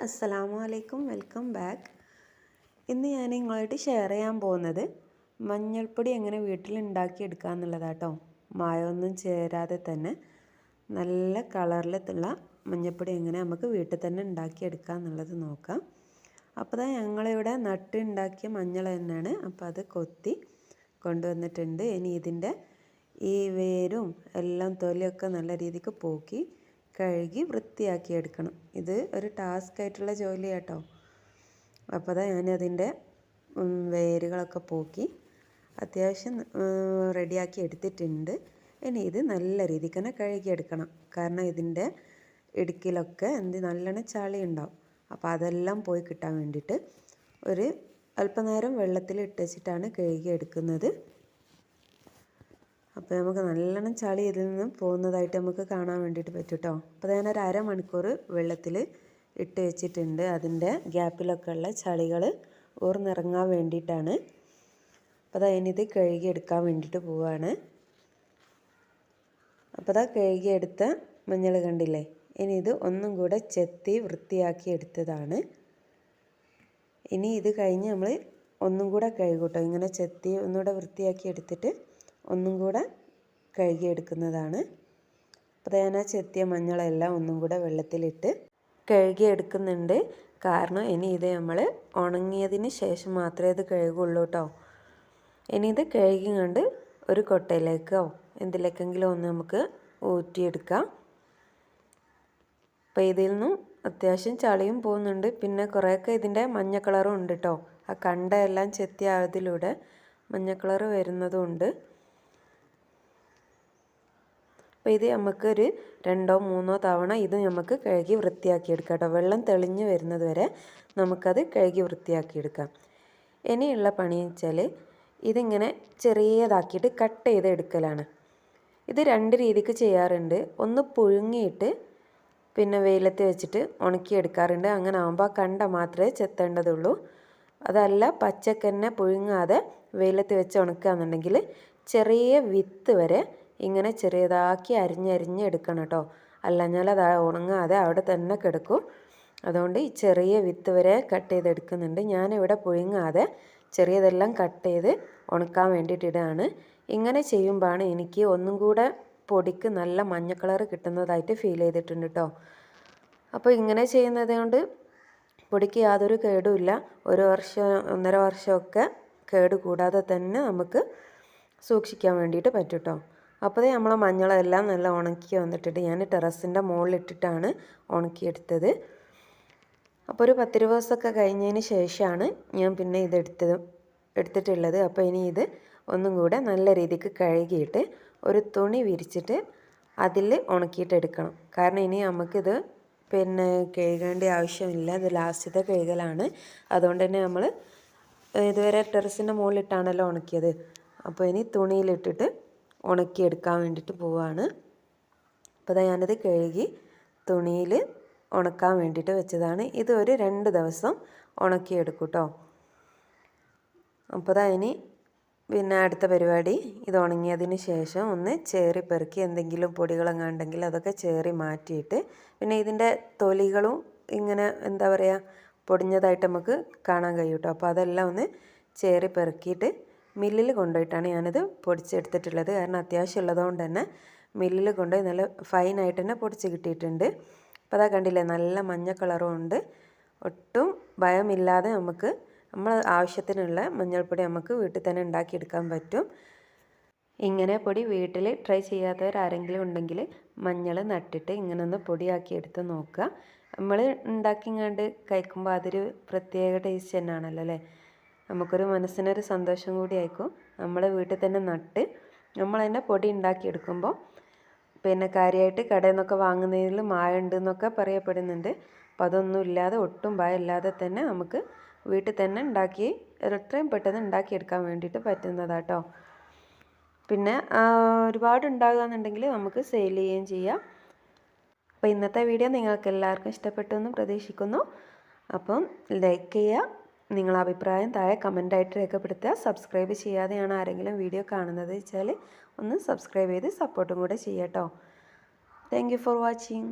അസ്സലാമു അലൈക്കും, welcome back. ഇന്ന് ഞാൻ നിങ്ങളായിട്ട് ഷെയർ ചെയ്യാൻ പോകുന്നത് മഞ്ഞൾപ്പൊടി എങ്ങനെ വീട്ടിലുണ്ടാക്കിയെടുക്കുക എന്നുള്ളതാട്ടോ. മായമൊന്നും ചേരാതെ തന്നെ നല്ല കളറിലുള്ള മഞ്ഞൾപ്പൊടി എങ്ങനെ നമുക്ക് വീട്ടിൽ തന്നെ ഉണ്ടാക്കിയെടുക്കുക എന്നുള്ളത് നോക്കാം. അപ്പോൾ ഞങ്ങളിവിടെ നട്ട് ഉണ്ടാക്കിയ മഞ്ഞൾ തന്നെയാണ്. അപ്പോൾ അത് കൊത്തി കൊണ്ടുവന്നിട്ടുണ്ട്. ഇനി ഇതിൻ്റെ ഈ വേരും എല്ലാം തൊലിയൊക്കെ നല്ല രീതിക്ക് പോക്കി കഴുകി വൃത്തിയാക്കി എടുക്കണം. ഇത് ഒരു ടാസ്ക് ആയിട്ടുള്ള ജോലി കേട്ടോ. അപ്പോൾ ഞാനതിൻ്റെ വേരുകളൊക്കെ പോക്കി അത്യാവശ്യം റെഡിയാക്കി എടുത്തിട്ടുണ്ട്. ഇനി ഇത് നല്ല രീതിക്ക് തന്നെ കഴുകിയെടുക്കണം. കാരണം ഇതിൻ്റെ ഇടുക്കിലൊക്കെ നല്ലോണം ചളി ഉണ്ടാവും. അപ്പോൾ അതെല്ലാം പോയി കിട്ടാൻ വേണ്ടിയിട്ട് ഒരു അല്പനേരം വെള്ളത്തിൽ ഇട്ടുവെച്ചിട്ടാണ് കഴുകിയെടുക്കുന്നത്. അപ്പോൾ നമുക്ക് നല്ലോണം ചളി ഇതിൽ നിന്ന് പോകുന്നതായിട്ട് നമുക്ക് കാണാൻ വേണ്ടിയിട്ട് പറ്റും കേട്ടോ. അപ്പോൾ ഞാനൊരു അരമണിക്കൂർ വെള്ളത്തിൽ ഇട്ട് വെച്ചിട്ടുണ്ട്. അതിൻ്റെ ഗ്യാപ്പിലൊക്കെ ഉള്ള ചളികൾ ഊർന്നിറങ്ങാൻ വേണ്ടിയിട്ടാണ്. അപ്പോൾ അതിനിത് കഴുകിയെടുക്കാൻ വേണ്ടിയിട്ട് പോവുകയാണ്. അപ്പോൾ കഴുകിയെടുത്ത മഞ്ഞൾ കണ്ടില്ലേ. ഇനി ഇത് ഒന്നും കൂടെ ചെത്തി വൃത്തിയാക്കി എടുത്തതാണ്. ഇനി ഇത് കഴിഞ്ഞ് നമ്മൾ ഒന്നും കൂടെ കഴുകൂട്ടോ. ഇങ്ങനെ ചെത്തി ഒന്നുകൂടെ വൃത്തിയാക്കി എടുത്തിട്ട് ഒന്നും കൂടെ കഴുകിയെടുക്കുന്നതാണ്. അപ്പോൾ ഞാൻ ആ ചെത്തിയ മഞ്ഞളെല്ലാം ഒന്നും കൂടെ വെള്ളത്തിലിട്ട് കഴുകിയെടുക്കുന്നുണ്ട്. കാരണം ഇനി ഇത് നമ്മൾ ഉണങ്ങിയതിന് ശേഷം മാത്രമേ ഇത് കഴുകുള്ളൂ കേട്ടോ. ഇനി ഇത് കഴുകി കണ്ട് ഒരു കൊട്ടയിലേക്കോ എന്തിലേക്കെങ്കിലും ഒന്ന് നമുക്ക് ഊറ്റിയെടുക്കാം. അപ്പോൾ ഇതിൽ നിന്നും അത്യാവശ്യം ചളിയും പോകുന്നുണ്ട്. പിന്നെ കുറേയൊക്കെ ഇതിൻ്റെ മഞ്ഞ കളറും ഉണ്ട് കേട്ടോ. ആ കണ്ടയെല്ലാം ചെത്തിയ അതിലൂടെ മഞ്ഞ കളർ വരുന്നതും ഉണ്ട്. അപ്പോൾ ഇത് നമുക്കൊരു 2 or 3 തവണ ഇത് നമുക്ക് കഴുകി വൃത്തിയാക്കിയെടുക്കാം കേട്ടോ. വെള്ളം തെളിഞ്ഞ് വരുന്നത് വരെ നമുക്കത് കഴുകി വൃത്തിയാക്കിയെടുക്കാം. ഇനിയുള്ള പണി വെച്ചാൽ ഇതിങ്ങനെ ചെറിയതാക്കിയിട്ട് കട്ട് ചെയ്ത് എടുക്കലാണ്. ഇത് 2 രീതിക്ക് ചെയ്യാറുണ്ട്. ഒന്ന് പുഴുങ്ങിയിട്ട് പിന്നെ വെയിലത്ത് വെച്ചിട്ട് ഉണക്കിയെടുക്കാറുണ്ട്. അങ്ങനെ ആകുമ്പോൾ ആ കണ്ട മാത്രമേ ചെത്തേണ്ടതുള്ളൂ. അതല്ല പച്ചക്കന്നെ പുഴുങ്ങാതെ വെയിലത്ത് വെച്ച് ഉണക്കുകയെന്നുണ്ടെങ്കിൽ ചെറിയ വിത്ത് വരെ ഇങ്ങനെ ചെറിയതാക്കി അരിഞ്ഞരിഞ്ഞ് എടുക്കണം കേട്ടോ. അല്ലഞ്ഞാൽ അത് ഉണങ്ങാതെ അവിടെ തന്നെ കിടക്കും. അതുകൊണ്ട് ഈ ചെറിയ വിത്ത് വരെ കട്ട് ചെയ്തെടുക്കുന്നുണ്ട്. ഞാനിവിടെ പുഴുങ്ങാതെ ചെറിയതെല്ലാം കട്ട് ചെയ്ത് ഉണക്കാൻ വേണ്ടിയിട്ടിടാണ്. ഇങ്ങനെ ചെയ്യുമ്പോഴാണ് എനിക്ക് ഒന്നും കൂടെ പൊടിക്ക് നല്ല മഞ്ഞ കളർ കിട്ടുന്നതായിട്ട് ഫീൽ ചെയ്തിട്ടുണ്ട് കേട്ടോ. അപ്പോൾ ഇങ്ങനെ ചെയ്യുന്നത് കൊണ്ട് പൊടിക്ക് യാതൊരു കേടുമില്ല. 1 വർഷം 1.5 വർഷമൊക്കെ കേട് കൂടാതെ തന്നെ നമുക്ക് സൂക്ഷിക്കാൻ വേണ്ടിയിട്ട് പറ്റും കേട്ടോ. അപ്പോൾ നമ്മളെ മഞ്ഞളെല്ലാം നല്ല ഉണക്കി വന്നിട്ടുണ്ട്. ഞാൻ ടെറസിൻ്റെ മുകളിലിട്ടിട്ടാണ് ഉണക്കിയെടുത്തത്. അപ്പോൾ ഒരു 10 ദിവസമൊക്കെ കഴിഞ്ഞതിന് ശേഷമാണ് ഞാൻ പിന്നെ എടുത്തിട്ടുള്ളത്. അപ്പോൾ ഇനി ഇത് ഒന്നും കൂടെ നല്ല രീതിക്ക് കഴുകിയിട്ട് ഒരു തുണി വിരിച്ചിട്ട് അതിൽ ഉണക്കിയിട്ടെടുക്കണം. കാരണം ഇനി നമുക്കിത് പിന്നെ കഴുകേണ്ട ആവശ്യമില്ല. ഇത് ലാസ്റ്റത്തെ കഴുകലാണ്. അതുകൊണ്ട് തന്നെ നമ്മൾ ഇതുവരെ ടെറസിൻ്റെ മുകളിലിട്ടാണല്ലോ ഉണക്കിയത്. അപ്പോൾ ഇനി തുണിയിലിട്ടിട്ട് ഉണക്കിയെടുക്കാൻ വേണ്ടിയിട്ട് പോവുകയാണ്. അപ്പോൾ ഞാനത് കഴുകി തുണിയിൽ ഉണക്കാൻ വേണ്ടിയിട്ട് വെച്ചതാണ്. ഇത് ഒരു 2 ദിവസം ഉണക്കിയെടുക്കും കേട്ടോ. അപ്പോൾ ഇനി പിന്നെ അടുത്ത പരിപാടി ഇത് ഉണങ്ങിയതിന് ശേഷം ഒന്ന് ചേറി പെറുക്കി എന്തെങ്കിലും പൊടികളെങ്ങാൻ ഉണ്ടെങ്കിൽ അതൊക്കെ ചേറി മാറ്റിയിട്ട് പിന്നെ ഇതിൻ്റെ തൊലികളും ഇങ്ങനെ എന്താ പറയുക പൊടിഞ്ഞതായിട്ട് നമുക്ക് കാണാൻ കഴിയും കേട്ടോ. അപ്പോൾ അതെല്ലാം ഒന്ന് ചേറി പെറുക്കിയിട്ട് മില്ലിൽ കൊണ്ടുപോയിട്ടാണ് ഞാനിത് പൊടിച്ചെടുത്തിട്ടുള്ളത്. കാരണം അത്യാവശ്യം ഉള്ളതുകൊണ്ട് തന്നെ മില്ലിൽ കൊണ്ടുപോയി നല്ല ഫൈനായിട്ട് തന്നെ പൊടിച്ച് കിട്ടിയിട്ടുണ്ട്. അപ്പോൾ കണ്ടില്ലേ, നല്ല മഞ്ഞ കളറും ഉണ്ട്. ഒട്ടും ഭയമില്ലാതെ നമുക്ക് നമ്മൾ ആവശ്യത്തിനുള്ള മഞ്ഞൾപ്പൊടി നമുക്ക് വീട്ടിൽ തന്നെ ഉണ്ടാക്കിയെടുക്കാൻ പറ്റും. ഇങ്ങനെ പൊടി വീട്ടിൽ ട്രൈ ചെയ്യാത്തവരാരെങ്കിലും ഉണ്ടെങ്കിൽ മഞ്ഞൾ നട്ടിട്ട് ഇങ്ങനെ ഒന്ന് പൊടിയാക്കി എടുത്ത് നോക്കുക. നമ്മൾ ഉണ്ടാക്കിങ്ങാണ്ട് കഴിക്കുമ്പോൾ അതൊരു പ്രത്യേക ടേസ്റ്റ് തന്നെയാണല്ലോ അല്ലേ. നമുക്കൊരു മനസ്സിനൊരു സന്തോഷം കൂടി ആയിരിക്കും. നമ്മളെ വീട്ടിൽ തന്നെ നട്ട് നമ്മൾ തന്നെ പൊടി ഉണ്ടാക്കിയെടുക്കുമ്പോൾ പിന്നെ കാര്യമായിട്ട് കടയിൽ നിന്നൊക്കെ വാങ്ങുന്നതിൽ മായം ഉണ്ടെന്നൊക്കെ പറയപ്പെടുന്നുണ്ട്. അപ്പോൾ അതൊന്നും ഇല്ലാതെ ഒട്ടും ഭയമില്ലാതെ തന്നെ നമുക്ക് വീട്ടിൽ തന്നെ ഉണ്ടാക്കി എത്രയും പെട്ടെന്ന് ഉണ്ടാക്കിയെടുക്കാൻ വേണ്ടിയിട്ട് പറ്റുന്നതാട്ടോ. പിന്നെ ഒരുപാട് ഉണ്ടാകുകയെന്നുണ്ടെങ്കിൽ നമുക്ക് സെയിൽ ചെയ്യുകയും ചെയ്യാം. അപ്പോൾ ഇന്നത്തെ വീഡിയോ നിങ്ങൾക്ക് എല്ലാവർക്കും ഇഷ്ടപ്പെട്ടു എന്ന് പ്രതീക്ഷിക്കുന്നു. അപ്പം ലൈക്ക് ചെയ്യുക, നിങ്ങളുടെ അഭിപ്രായം താഴെ കമൻ്റായിട്ട് രേഖപ്പെടുത്തുക. സബ്സ്ക്രൈബ് ചെയ്യാതെയാണ് ആരെങ്കിലും വീഡിയോ കാണുന്നത് വെച്ചാൽ ഒന്ന് സബ്സ്ക്രൈബ് ചെയ്ത് സപ്പോർട്ടും കൂടെ ചെയ്യാം കേട്ടോ. Thank you for watching.